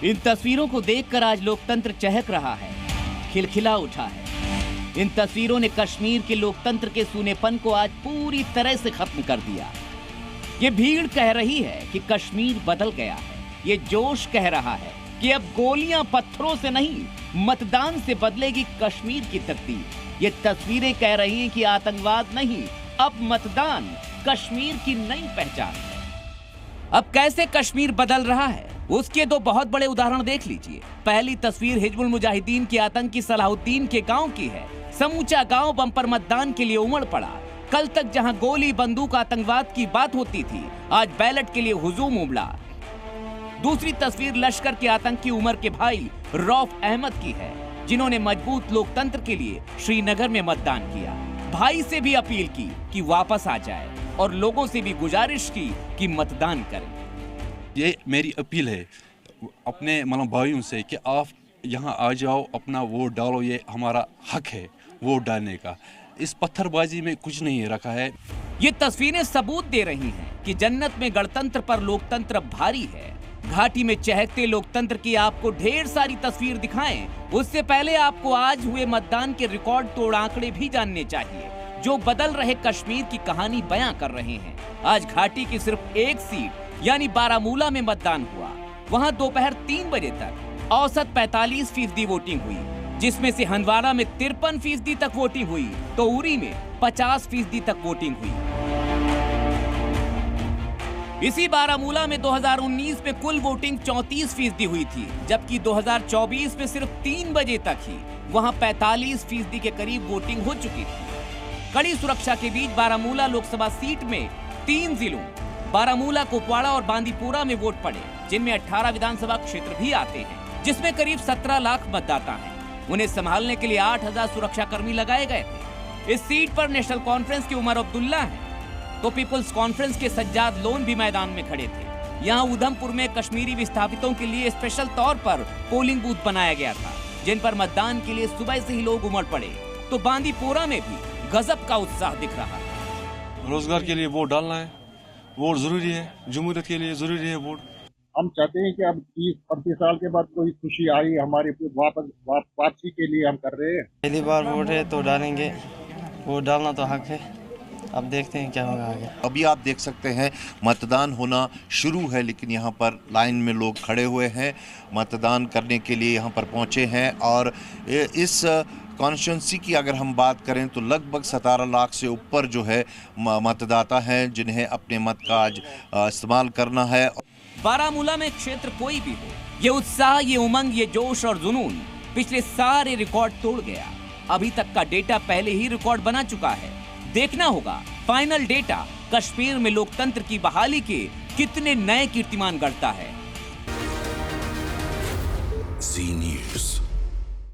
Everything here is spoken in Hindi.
इन तस्वीरों को देखकर आज लोकतंत्र चहक रहा है, खिलखिला उठा है। इन तस्वीरों ने कश्मीर के लोकतंत्र के सूनेपन को आज पूरी तरह से खत्म कर दिया। ये भीड़ कह रही है कि कश्मीर बदल गया है। ये जोश कह रहा है कि अब गोलियां पत्थरों से नहीं, मतदान से बदलेगी कश्मीर की तकदीर। ये तस्वीरें कह रही हैं कि आतंकवाद नहीं, अब मतदान कश्मीर की नई पहचान है। अब कैसे कश्मीर बदल रहा है, उसके दो बहुत बड़े उदाहरण देख लीजिए। पहली तस्वीर हिजबुल मुजाहिदीन के आतंकी सलाहुद्दीन के गांव की है। समूचा गांव बम्पर मतदान के लिए उमड़ पड़ा। कल तक जहां गोली बंदूक आतंकवाद की बात होती थी, आज बैलेट के लिए हुजूम उमड़ा। दूसरी तस्वीर लश्कर के आतंकी उमर के भाई रौफ अहमद की है, जिन्होंने मजबूत लोकतंत्र के लिए श्रीनगर में मतदान किया। भाई से भी अपील की कि वापस आ जाए और लोगों से भी गुजारिश की कि मतदान करें। ये मेरी अपील है अपने भाइयों से कि आप यहाँ आ जाओ, अपना वोट डालो। ये हमारा हक है वोट डालने का। इस पत्थरबाजी में कुछ नहीं रखा है। ये तस्वीरें सबूत दे रही हैं कि जन्नत में गणतंत्र पर लोकतंत्र भारी है। घाटी में चहकते लोकतंत्र की आपको ढेर सारी तस्वीर दिखाएं, उससे पहले आपको आज हुए मतदान के रिकॉर्ड तोड़ आंकड़े भी जानने चाहिए, जो बदल रहे कश्मीर की कहानी बयां कर रहे हैं। आज घाटी की सिर्फ एक सीट यानी बारामूला में मतदान हुआ। वहां दोपहर 3 बजे तक औसत 45% वोटिंग हुई, जिसमें से हंदवाड़ा में 53% तक वोटिंग हुई तो उरी में 50% तक वोटिंग हुई। इसी बारामूला में 2019 में कुल वोटिंग 34% हुई थी, जबकि 2024 में सिर्फ 3 बजे तक ही वहां 45% के करीब वोटिंग हो चुकी थी। कड़ी सुरक्षा के बीच बारामूला लोकसभा सीट में 3 जिलों बारामूला, कुपवाड़ा और बांदीपुरा में वोट पड़े, जिनमें 18 विधानसभा क्षेत्र भी आते हैं, जिसमें करीब 17 लाख मतदाता हैं। उन्हें संभालने के लिए 8000 सुरक्षा कर्मी लगाए गए थे। इस सीट पर नेशनल कॉन्फ्रेंस के उमर अब्दुल्ला हैं, तो पीपुल्स कॉन्फ्रेंस के सज्जाद लोन भी मैदान में खड़े थे। यहाँ उधमपुर में कश्मीरी विस्थापितों के लिए स्पेशल तौर पर पोलिंग बूथ बनाया गया था, जिन पर मतदान के लिए सुबह से ही लोग उमड़ पड़े। तो बांदीपुरा में भी गजब का उत्साह दिख रहा है। रोजगार के लिए वोट डालना है, वोट जरूरी है, जमहूरियत के लिए जरूरी है वोट। हम चाहते हैं कि अब 30-35 साल के बाद कोई खुशी आई हमारी वापसी के लिए हम कर रहे हैं। पहली बार वोट है तो डालेंगे, वोट डालना तो हक है। अब देखते हैं क्या होगा आगे। अभी आप देख सकते हैं मतदान होना शुरू है, लेकिन यहाँ पर लाइन में लोग खड़े हुए हैं, मतदान करने के लिए यहाँ पर पहुँचे हैं। और इस कॉन्स्टिट्यूंसी की अगर हम बात करें तो लगभग 17 लाख से ऊपर जो है मतदाता हैं, जिन्हें अपने मत का आज इस्तेमाल करना है। बारामूला में क्षेत्र कोई भी हो, ये उत्साह, ये उमंग, ये जोश और जुनून पिछले सारे रिकॉर्ड तोड़ गया। अभी तक का डेटा पहले ही रिकॉर्ड बना चुका है। देखना होगा फाइनल डेटा कश्मीर में लोकतंत्र की बहाली के कितने नए कीर्तिमान गढ़ता है। Zee News।